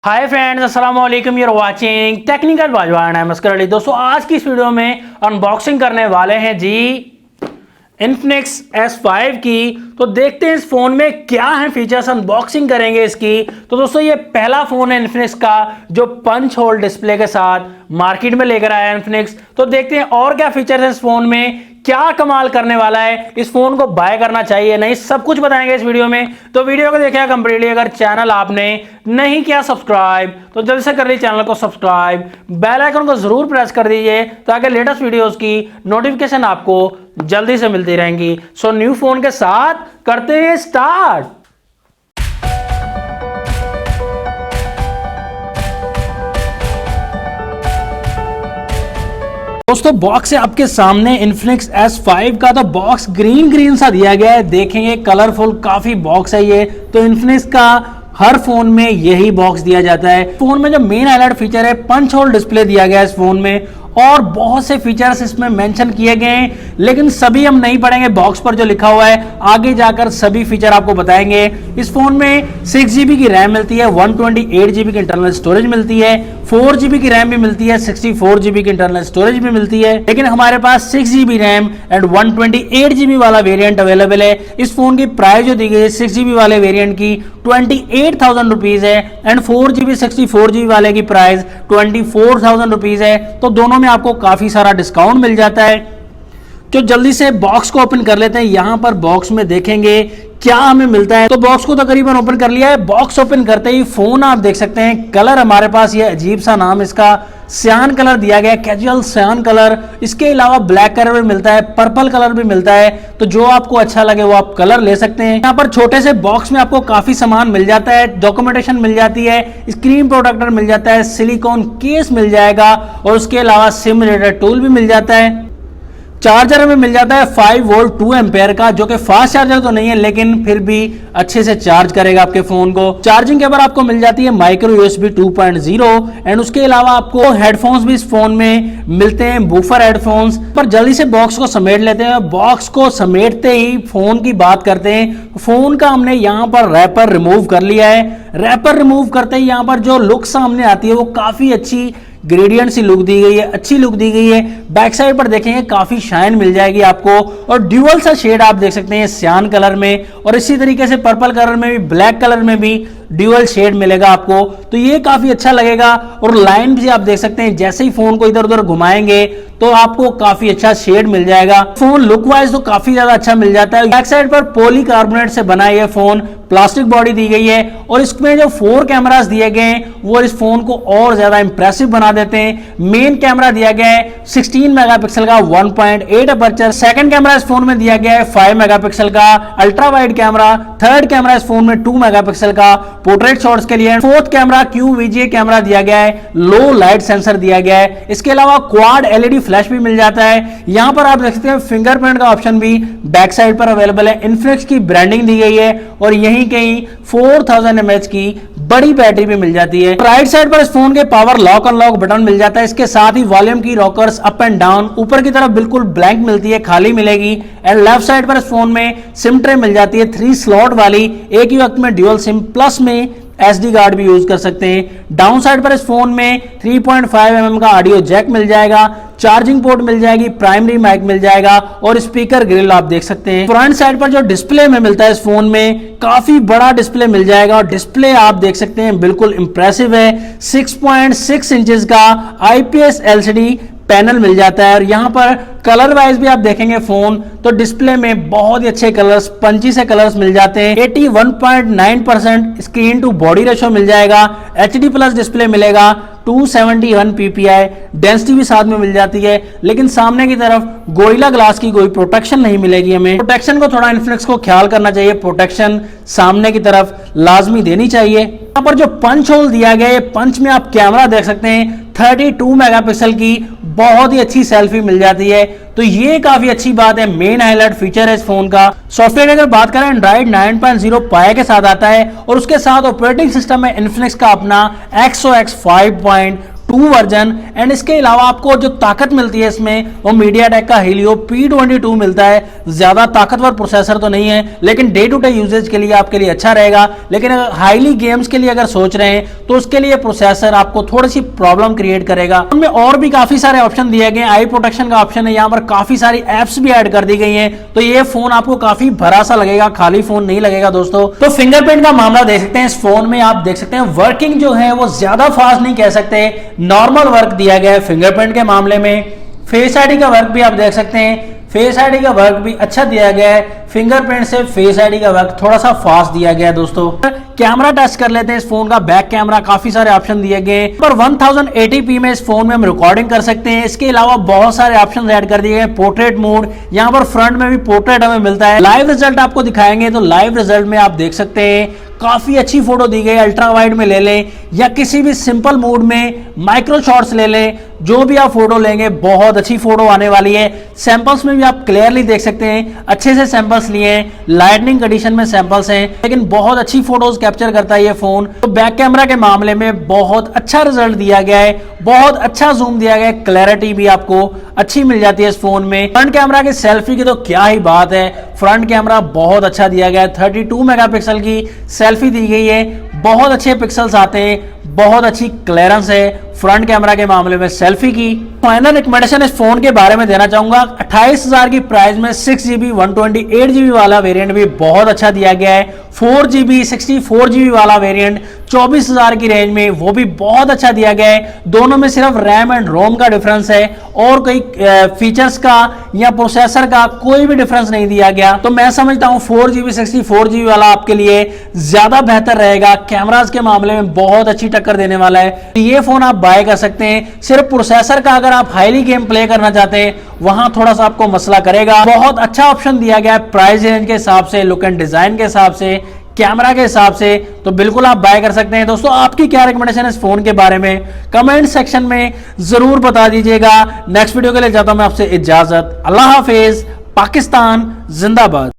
हाय friends, अस्सलाम वालेकुम। You're watching technical Bajwan. I am Askar Ali. दोस्तों, आज की इस वीडियो में अनबॉक्सिंग करने वाले हैं जी इन्फिनिक्स S5 की। तो देखते हैं इस फोन में क्या है फीचर्स, अनबॉक्सिंग करेंगे इसकी। तो दोस्तों, ये पहला फोन है इन्फिनिक्स का जो पंच होल डिस्प्ले के साथ मार्केट में लेकर आया है इन्फिनिक्स। तो देखते हैं और क्या फीचर्स है इस फोन में, क्या कमाल करने वाला है, इस फोन को बाय करना चाहिए नहीं, सब कुछ बताएंगे इस वीडियो में। तो वीडियो को देखिएगा कंप्लीटली। अगर चैनल आपने नहीं किया सब्सक्राइब तो जल्दी से कर लीजिए चैनल को सब्सक्राइब, बेल आइकन को जरूर प्रेस कर दीजिए ताकि लेटेस्ट वीडियोस की नोटिफिकेशन आपको जल्दी से मिलती रहेंगी। सो न्यू फोन के साथ करते हैं स्टार्ट। दोस्तों, बॉक्स है आपके सामने इन्फिनिक्स S5 का। तो बॉक्स ग्रीन सा दिया गया है, देखेंगे कलरफुल काफी बॉक्स है ये। तो इन्फिनिक्स का हर फोन में यही बॉक्स दिया जाता है। फोन में जो मेन हाईलाइट फीचर है, पंच होल डिस्प्ले दिया गया है इस फोन में, और बहुत से फीचर्स इसमें मेंशन किए गए हैं, लेकिन सभी हम नहीं पढ़ेंगे बॉक्स पर जो लिखा हुआ है। आगे जाकर सभी फीचर आपको बताएंगे। इस फोन में 6GB की रैम मिलती है, 128GB की इंटरनल स्टोरेज मिलती है, 4GB की रैम भी मिलती है, 64GB की इंटरनल स्टोरेज भी मिलती है। लेकिन हमारे पास 6GB रैम एंड 128GB वाला वेरिएंट अवेलेबल है। इस फोन की प्राइस जो दी गई है 6GB वाले वेरिएंट की 28,000 रुपीज है, एंड 4GB 64GB वाले की प्राइस 24,000 रुपीज है। तो दोनों में आपको काफी सारा डिस्काउंट मिल जाता है। तो जल्दी से बॉक्स को ओपन कर लेते हैं। यहां पर बॉक्स में देखेंगे क्या हमें मिलता है। तो बॉक्स को तकरीबन ओपन कर लिया है। बॉक्स ओपन करते ही फोन आप देख सकते हैं, कलर हमारे पास ये अजीब सा नाम इसका सियान कलर दिया गया है, कैजुअल सियान कलर। इसके अलावा ब्लैक कलर भी मिलता है, पर्पल कलर भी मिलता है। तो जो आपको अच्छा लगे वो आप कलर ले सकते हैं। यहाँ पर छोटे से बॉक्स में आपको काफी सामान मिल जाता है, डॉक्यूमेंटेशन मिल जाती है, स्क्रीन प्रोटेक्टर मिल जाता है, सिलिकॉन केस मिल जाएगा, और उसके अलावा सिम रीडर टूल भी मिल जाता है। चार्जर में मिल जाता है 5 वोल्ट 2 एम्पेयर का, जो कि फास्ट चार्जर तो नहीं है लेकिन फिर भी अच्छे से चार्ज करेगा आपके फोन को। चार्जिंग केबल आपको मिल जाती है माइक्रो USB 2.0, एंड उसके अलावा आपको हेडफोन्स भी इस फोन में मिलते हैं, बूफर हेडफोन्स। पर जल्दी से बॉक्स को समेट लेते हैं। बॉक्स को समेटते ही फोन की बात करते हैं। फोन का हमने यहाँ पर रैपर रिमूव कर लिया है। रैपर रिमूव करते ही यहाँ पर जो लुक सामने आती है वो काफी अच्छी ग्रेडियंट सी लुक दी गई है, अच्छी लुक दी गई है। बैक साइड पर देखेंगे काफी शाइन मिल जाएगी आपको, और ड्यूअल सा शेड आप देख सकते हैं सियान कलर में, और इसी तरीके से पर्पल कलर में भी, ब्लैक कलर में भी ड्यूअल शेड मिलेगा आपको। तो ये काफी अच्छा लगेगा, और लाइन भी आप देख सकते हैं, जैसे ही फोन को इधर उधर घुमाएंगे तो आपको काफी अच्छा शेड मिल जाएगा। फोन लुक वाइज तो काफी ज्यादा अच्छा मिल जाता है। बैक साइड पर पॉलीकार्बोनेट से बना ये फोन, प्लास्टिक बॉडी दी गई है, और इसमें जो 4 कैमरास दिए गए हैं वो इस फोन को और ज्यादा इंप्रेसिव बना देते हैं। मेन कैमरा दिया गया है 16 मेगापिक्सल का 1.8 अपर्चर। सेकंड कैमरा इस फोन में दिया गया है 5 मेगापिक्सल का ultra wide camera. Third camera इस फोन में 2 मेगापिक्सल का पोर्ट्रेट शॉट्स के लिए। फोर्थ कैमरा QVGA कैमरा दिया गया है, लो लाइट सेंसर दिया गया है। इसके अलावा क्वाड LED फ्लैश भी मिल जाता है। यहां पर आप देख सकते हैं फिंगरप्रिंट का ऑप्शन भी बैक साइड पर अवेलेबल है। इन्फिनिक्स की ब्रांडिंग दी गई है, और यहीं कहीं 4000 mAh की बड़ी बैटरी भी मिल जाती है। राइट साइड पर इस फोन के पावर लॉक अनलॉक बटन मिल जाता है। इसके साथ ही वॉल्यूम की रॉकर्स अप एंड डाउन ऊपर की तरफ बिल्कुल ब्लैंक मिलती है, खाली मिलेगी। एंड लेफ्ट साइड पर इस फोन में सिम ट्रे मिल जाती है 3 स्लॉट वाली, एक ही वक्त में ड्यूअल सिम प्लस में SD कार्ड भी यूज कर सकते हैं। डाउन साइड पर इस फोन में 3.5 का ऑडियो जैक मिल जाएगा, चार्जिंग पोर्ट मिल जाएगी, प्राइमरी माइक मिल जाएगा, और स्पीकर ग्रिल आप देख सकते हैं। फ्रंट साइड पर जो डिस्प्ले में मिलता है इस फोन में काफी बड़ा डिस्प्ले मिल जाएगा, और डिस्प्ले आप देख सकते हैं बिल्कुल इंप्रेसिव है। 6.6 इंचेस का IPS LCD पैनल मिल जाता है, और यहां पर कलर वाइज भी आप देखेंगे फोन तो डिस्प्ले में बहुत ही अच्छे कलर्स, पंची से कलर्स मिल जाते हैं। 81.9% स्क्रीन टू बॉडी रेशो मिल जाएगा, HD प्लस डिस्प्ले मिलेगा, 271 PPI डेंसिटी भी साथ में मिल जाती है। लेकिन सामने की तरफ गोरिल्ला ग्लास की कोई प्रोटेक्शन नहीं मिलेगी हमें। प्रोटेक्शन को थोड़ा इन्फिनिक्स को ख्याल करना चाहिए, प्रोटेक्शन सामने की तरफ लाजमी देनी चाहिए। यहाँ पर जो पंच होल दिया गया है, पंच में आप कैमरा देख सकते हैं 32 मेगापिक्सल की बहुत ही अच्छी सेल्फी मिल जाती है। तो ये काफी अच्छी बात है, मेन हाईलाइट फीचर है इस फोन का। सॉफ्टवेयर अगर बात करें एंड्रॉइड 9.0 पाई के साथ आता है, और उसके साथ ऑपरेटिंग सिस्टम है इन्फिनिक्स का अपना XOS 5.2 2 वर्जन। एंड इसके अलावा आपको जो ताकत मिलती है इसमें वो MediaTek का Helio P22 मिलता है। ज्यादा ताकतवर प्रोसेसर तो नहीं है, लेकिन डे टू डे यूजेज के लिए आपके लिए अच्छा रहेगा। लेकिन अगर हाईली गेम्स के लिए अगर सोच रहे हैं तो उसके लिए प्रोसेसर आपको थोड़ी सी प्रॉब्लम क्रिएट करेगा। उनमें और भी काफी सारे ऑप्शन दिए गए, आई प्रोटेक्शन का ऑप्शन है, यहाँ पर काफी सारी एप्स भी ऐड कर दी गई हैं, तो ये फोन आपको काफी भरा सा लगेगा, खाली फोन नहीं लगेगा दोस्तों। तो फिंगरप्रिंट का मामला देख सकते हैं इस फोन में, आप देख सकते हैं वर्किंग जो है वो ज्यादा फास्ट नहीं कह सकते, नॉर्मल वर्क दिया गया है फिंगरप्रिंट के मामले में। फेस आईडी का वर्क भी आप देख सकते हैं, फेस आईडी का वर्क भी अच्छा दिया गया है, फिंगरप्रिंट से फेस आईडी का वर्क थोड़ा सा फास्ट दिया गया है दोस्तों। कैमरा टेस्ट कर लेते हैं इस फोन का, बैक कैमरा काफी सारे ऑप्शन दिए गए पर 1080p में इस फोन में हम रिकॉर्डिंग कर सकते हैं। इसके अलावा बहुत सारे ऑप्शन ऐड कर दिए गए, पोर्ट्रेट मोड, यहाँ पर फ्रंट में भी पोर्ट्रेट हमें मिलता है। लाइव रिजल्ट आपको दिखाएंगे तो लाइव रिजल्ट में आप देख सकते हैं काफी अच्छी फोटो दी गई, अल्ट्रा वाइड में ले लें या किसी भी सिंपल मोड में माइक्रो शॉट्स ले लें, जो भी आप फोटो लेंगे बहुत अच्छी फोटो आने वाली है। सैंपल्स में भी आप क्लियरली देख सकते हैं, अच्छे से सैंपल्स लिए हैं, लाइटनिंग कंडीशन में सैंपल्स हैं, लेकिन बहुत अच्छी फोटोज कैप्चर करता है ये फोन। तो बैक कैमरा के मामले में बहुत अच्छा रिजल्ट दिया गया है, बहुत अच्छा जूम दिया गया है, क्लैरिटी भी आपको अच्छी मिल जाती है इस फोन में। फ्रंट कैमरा की सेल्फी की तो क्या ही बात है, फ्रंट कैमरा बहुत अच्छा दिया गया है, 32 मेगापिक्सल की सेल्फी दी गई है, बहुत अच्छे पिक्सल्स आते हैं, बहुत अच्छी क्लियरेंस है फ्रंट कैमरा के मामले में सेल्फी की। फाइनल रिकमेंडेशन इस फोन के बारे में देना चाहूंगा, 28,000 की प्राइस में 6GB 128GB वाला वेरिएंट भी बहुत अच्छा दिया गया है, 4GB 64GB वाला वेरिएंट 24,000 की रेंज में वो भी बहुत अच्छा दिया गया है। दोनों में सिर्फ रैम एंड रोम का डिफरेंस है और कोई फीचर्स का या प्रोसेसर का कोई भी डिफरेंस नहीं दिया गया। तो मैं समझता हूं 4GB 64GB वाला आपके लिए ज्यादा बेहतर रहेगा, कैमरास के मामले में बहुत अच्छी टक्कर देने वाला है। तो ये फोन आप बाय कर सकते हैं। सिर्फ प्रोसेसर का अगर आप हाईली गेम प्ले करना चाहते हैं वहां थोड़ा सा आपको मसला करेगा। बहुत अच्छा ऑप्शन दिया गया है प्राइस रेंज के हिसाब से, लुक एंड डिजाइन के हिसाब से, कैमरा के हिसाब से, तो बिल्कुल आप बाय कर सकते हैं। दोस्तों आपकी क्या रिकमेंडेशन है इस फोन के बारे में कमेंट सेक्शन में जरूर बता दीजिएगा। नेक्स्ट वीडियो के लिए चाहता हूं मैं आपसे इजाजत। अल्लाह हाफिज, पाकिस्तान जिंदाबाद।